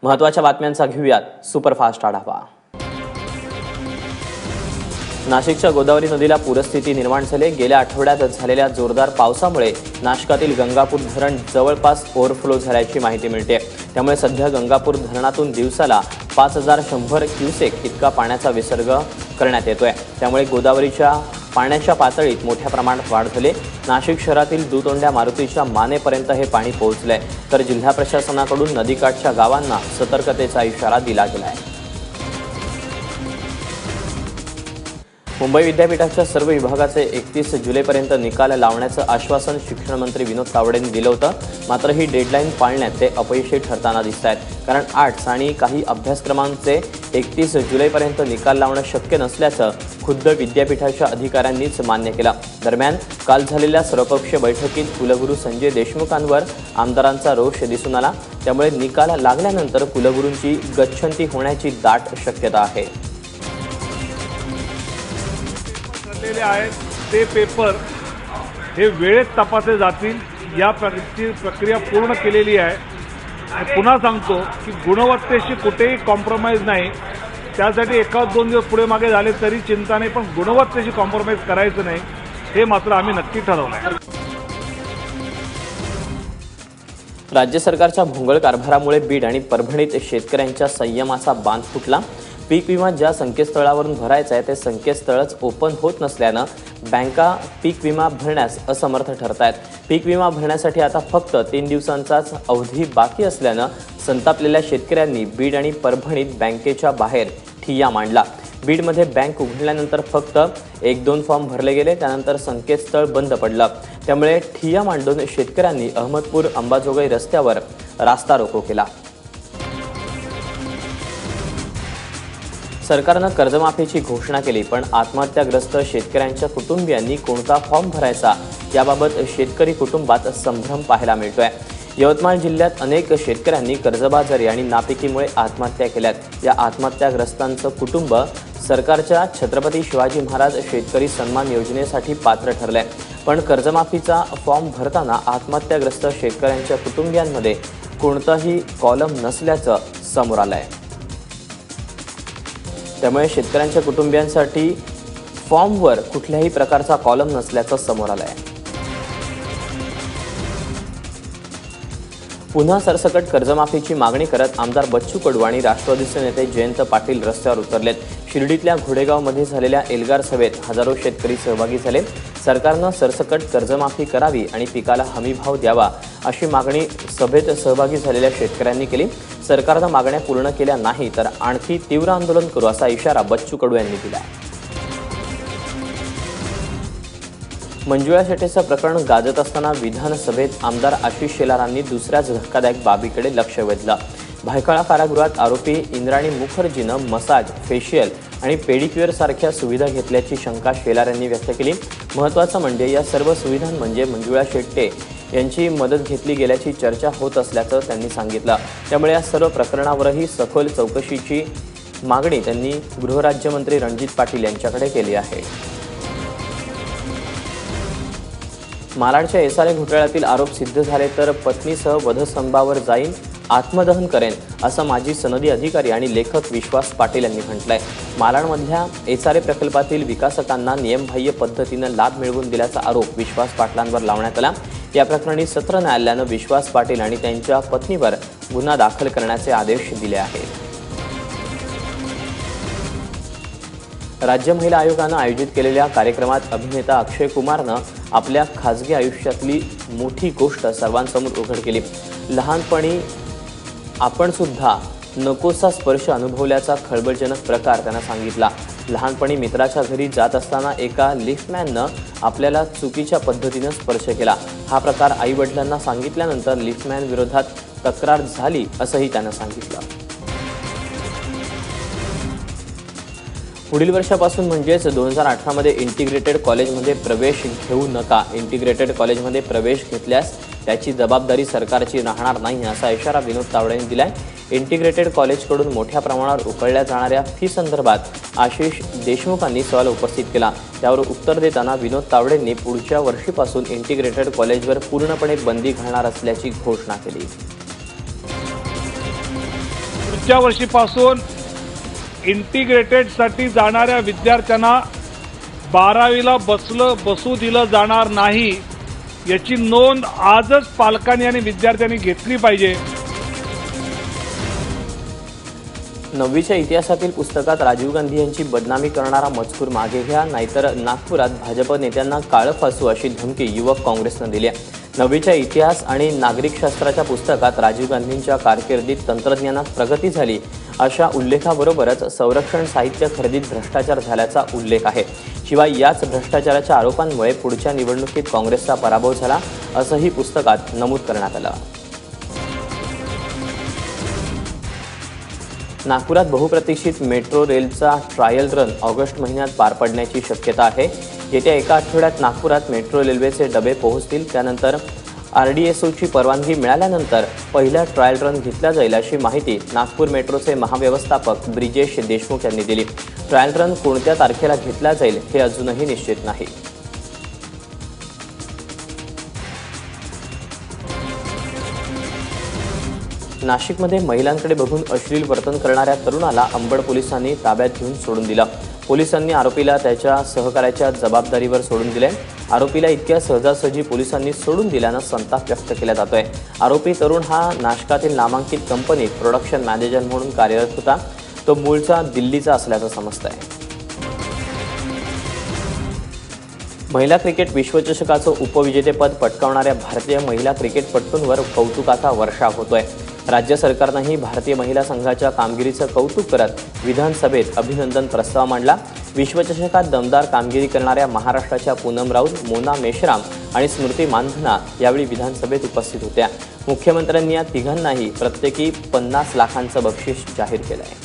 महत्त्वाच्या बातम्यांचा घेऊयात सुपरफास्ट आढावा। नाशिकच्या गोदावरी नदीला पूरस्थिती निर्माण झाली। गेल्या आठवड्यात झालेल्या जोरदार पावसामुळे नाशिकातील गंगापूर धरण जवळपास ओव्हरफ्लो झाल्याची माहिती मिळते। त्यामुळे सध्या गंगापूर धरणातून दिवसाला 5100 क्युसेक इतका पाण्याचा विसर्ग करण्यात येतोय। त्यामुळे गोदावरीच्या पाण्याच्या पातळीत मोठ्या प्रमाणात वाढ झाली। नाशिक शहरातील दुतोंड्या मारुतीच्या मानेपर्यंत हे पाणी पोहोचलंय, तर जिल्हा प्रशासनाकडून नदीकाठच्या गावांना सतर्कतेचा इशारा दिला गेलाय। मुंबई विद्यापीठाच्या सर्व विभागाचे 31 जुलैपर्यंत निकाल लावण्याचं आश्वासन शिक्षण मंत्री विनोद तावडेंनी दिलं होतं। मात्र ही डेडलाईन पाळण्यात ते अपयशी ठरताना दिसत आहेत। कारण आर्ट्स आणि काही अभ्यासक्रमांचे 31 जुलैपर्यंत निकाल लावणं शक्य नसल्याचं खुद्द विद्यापीठाच्या अधिकाऱ्यांनीच मान्य केलं। दरम्यान काल झालेल्या सर्वपक्षीय बैठकीत कुलगुरू संजय देशमुखांवर आमदारांचा रोष दिसून आला। त्यामुळे निकाल लागल्यानंतर कुलगुरूंची गच्छंती होण्याची दाट शक्यता आहे। ते पेपर हे वेळेत तपासले जातील या प्रक्रिया पूर्ण केलेली आहे। पुन्हा सांगतो की गुणवत्तेशी कुठेही कॉम्प्रोमाइज नाही। त्यासाठी एकाच 2 दिवस पुढे मागे झाले तरी चिंता नाही, पण गुणवत्तेशी कॉम्प्रोमाइज करायचं नाही हे मात्र आम्ही नक्की ठरवलं आहे। राज्य सरकारच्या भोंगळ कारभारामुळे बीड आणि परभणीत शेतकऱ्यांच्या संयमाचा बांध फुटला। पीक विमा ज्या संकेतस्थळावरून भरायचा आहे ते संकेतस्थळच ओपन होत नसल्यानं बँका पीक विमा भरण्यास असमर्थ ठरत आहेत। पीक विमा भरण्यासाठी आता फक्त 3 दिवसांचाच अवधी बाकी असल्यानं संतापलेल्या शेतकऱ्यांनी बीड आणि परभणीत बँकेच्या बाहेर ठिय्या मांडला। बीडमध्ये बँक उघडल्यानंतर फक्त 1-2 फॉर्म भरले गेले, त्यानंतर संकेतस्थळ बंद पडलं। त्यामुळे ठिय्या मांडून शेतकऱ्यांनी अहमदपूर अंबाजोगाई रस्त्यावर रास्ता रोको केला। सरकारनं कर्जमाफीची घोषणा केली, पण आत्महत्याग्रस्त शेतकऱ्यांच्या कुटुंबियांनी कोणता फॉर्म भरायचा याबाबत शेतकरी कुटुंबात संभ्रम पाहायला मिळतोय। यवतमाळ जिल्ह्यात अनेक शेतकऱ्यांनी कर्जबाजारी आणि नापिकीमुळे आत्महत्या केल्यात। या आत्महत्याग्रस्तांचं कुटुंब सरकारच्या छत्रपती शिवाजी महाराज शेतकरी सन्मान योजनेसाठी पात्र ठरलंय, पण कर्जमाफीचा फॉर्म भरताना आत्महत्याग्रस्त शेतकऱ्यांच्या कुटुंबियांमध्ये कोणताही कॉलम नसल्याचं समोर आलंय। त्यामुळे शेतकऱ्यांच्या कुटुंबियांसाठी फॉर्मवर कुठल्याही प्रकारचा कॉलम नसल्याचं समोर आलंय। पुन्हा सरसकट कर्जमाफीची मागणी करत आमदार बच्चू कडू आणि राष्ट्रवादीचे नेते जयंत पाटील रस्त्यावर उतरलेत। शिर्डीतल्या घोडेगावमध्ये झालेल्या एल्गार सभेत हजारो शेतकरी सहभागी झाले। सरकारनं सरसकट कर्जमाफी करावी आणि पिकाला हमीभाव द्यावा अशी मागणी सभेत सहभागी झालेल्या शेतकऱ्यांनी केली। सरकारनं मागण्या पूर्ण केल्या नाही तर आणखी तीव्र आंदोलन करू असा इशारा बच्चू कडू यांनी दिला। मंजुळा शेटेचं प्रकरण गाजत असताना विधानसभेत आमदार आशिष शेलारांनी दुसऱ्याच धक्कादायक बाबीकडे लक्ष वेधलं। भायखळा कारागृहात आरोपी इंद्राणी मुखर्जीनं मसाज, फेशियल आणि पेडिक्युअर सारख्या सुविधा घेतल्याची शंका शेलार यांनी व्यक्त केली। महत्त्वाचं म्हणजे या सर्व सुविधांमध्ये मंजुळा शेट्टे यांची मदत घेतली गेल्याची चर्चा होत असल्याचं त्यांनी सांगितलं। त्यामुळे या सर्व प्रकरणावरही सखोल चौकशीची मागणी त्यांनी गृहराज्यमंत्री रणजित पाटील यांच्याकडे केली आहे। मालाडच्या एसआरए घोटाळ्यातील आरोप सिद्ध झाले तर पत्नीसह वधस्तंभावर जाईन, आत्मदहन करेन असं माजी सनदी अधिकारी आणि लेखक विश्वास पाटील यांनी म्हटलंय। मालाडमधल्या एसआरए प्रकल्पातील विकासकांना नियमबाह्य पद्धतीनं लाभ मिळवून दिल्याचा आरोप विश्वास पाटलांवर लावण्यात आला। या प्रकरणी सत्र न्यायालयानं विश्वास पाटील आणि त्यांच्या पत्नीवर गुन्हा दाखल करण्याचे आदेश दिले आहेत। राज्य महिला आयोगानं आयोजित केलेल्या कार्यक्रमात अभिनेता अक्षय कुमारनं आपल्या खासगी आयुष्यातली मोठी गोष्ट सर्वांसमोर उघड केली। लहानपणी आपण सुद्धा नकोसा स्पर्श अनुभवल्याचा खळबळजनक प्रकार त्यानं सांगितला। लहानपणी मित्राच्या घरी जात असताना एका लिफ्टमॅननं आपल्याला चुकीच्या पद्धतीनं स्पर्श केला। हा प्रकार आईवडिलांना सांगितल्यानंतर लिफ्टमॅन विरोधात तक्रार झाली असंही त्यानं सांगितलं। पुढील वर्षापासून म्हणजेच 2018 मध्ये इंटिग्रेटेड कॉलेजमध्ये प्रवेश घेऊ नका। इंटिग्रेटेड कॉलेजमध्ये प्रवेश घेतल्यास त्याची जबाबदारी सरकारची राहणार नाही असा इशारा विनोद तावडे यांनी दिलाय। इंटिग्रेटेड कॉलेजकडून मोठ्या प्रमाणावर उकळल्या जाणाऱ्या फी संदर्भात आशिष देशमुखांनी सवाल उपस्थित केला। त्यावर उत्तर देताना विनोद तावडेंनी पुढच्या वर्षीपासून इंटिग्रेटेड कॉलेजवर पूर्णपणे बंदी घालणार असल्याची घोषणा केली। पुढच्या वर्षीपासून इंटिग्रेटेडसाठी जाणाऱ्या विद्यार्थ्यांना 12वीला बसू दिलं जाणार नाही, याची नोंद आजच पालकांनी आणि विद्यार्थ्यांनी घेतली पाहिजे. 9वीच्या इतिहासातील पुस्तकात राजीव गांधी यांची बदनामी करणारा मजकूर मागे घ्या, नाहीतर नागपुरात भाजप नेत्यांना काळं फासू अशी धमकी युवक काँग्रेसनं दिली आहे. 9वीच्या इतिहास आणि नागरिकशास्त्राच्या पुस्तकात राजीव गांधींच्या कारकिर्दीत तंत्रज्ञानात प्रगती झाली अशा उल्लेखाबरोबरच संरक्षण साहित्य खरेदीत भ्रष्टाचार झाल्याचा उल्लेख आहे. शिवाय याच भ्रष्टाचाराच्या आरोपांमुळे पुढच्या निवडणुकीत काँग्रेसचा पराभव झाला असंही पुस्तकात नमूद करण्यात आलं. नागपुरात बहुप्रतीक्षित मेट्रो रेलचा ट्रायल रन ऑगस्ट महिन्यात पार पडण्याची शक्यता आहे. येत्या एका आठवड्यात नागपुरात मेट्रो रेल्वेचे डबे पोहोचतील. त्यानंतर RDSOची परवानगी मिळाल्यानंतर पहिला ट्रायल रन घेतला जाईल अशी माहिती नागपूर मेट्रोचे महाव्यवस्थापक ब्रिजेश देशमुख यांनी दिली. ट्रायल रन कोणत्या तारखेला घेतला जाईल हे अजूनही निश्चित नाही. नाशिकमध्ये महिलांकडे बघून अश्लील वर्तन करणाऱ्या तरुणाला अंबड पोलिसांनी ताब्यात घेऊन सोडून दिलं. पोलिसांनी आरोपीला त्याच्या सहकार्याच्या जबाबदारीवर सोडून दिले. आरोपीला इतक्या सहजासहजी पोलिसांनी सोडून दिल्यानं संताप व्यक्त केला जातोय. आरोपी तरुण हा नाशकातील नामांकित कंपनीत प्रोडक्शन मॅनेजर म्हणून कार्यरत होता. तो मूळचा दिल्लीचा असल्याचं समजतंय. महिला क्रिकेट विश्वचषकाचं उपविजेतेपद पटकावणाऱ्या भारतीय महिला क्रिकेटपटूंवर कौतुकाचा वर्षाव होतोय. राज्य सरकारनंही भारतीय महिला संघाच्या कामगिरीचं कौतुक करत विधानसभेत अभिनंदन प्रस्ताव मांडला. विश्वचषकात दमदार कामगिरी करणाऱ्या महाराष्ट्राच्या पूनम राऊत, मोना मेश्राम आणि स्मृती मानधना यावेळी विधानसभेत उपस्थित होत्या. मुख्यमंत्र्यांनी या तिघांनाही प्रत्येकी 50 लाखांचं बक्षीस जाहीर केलं आहे.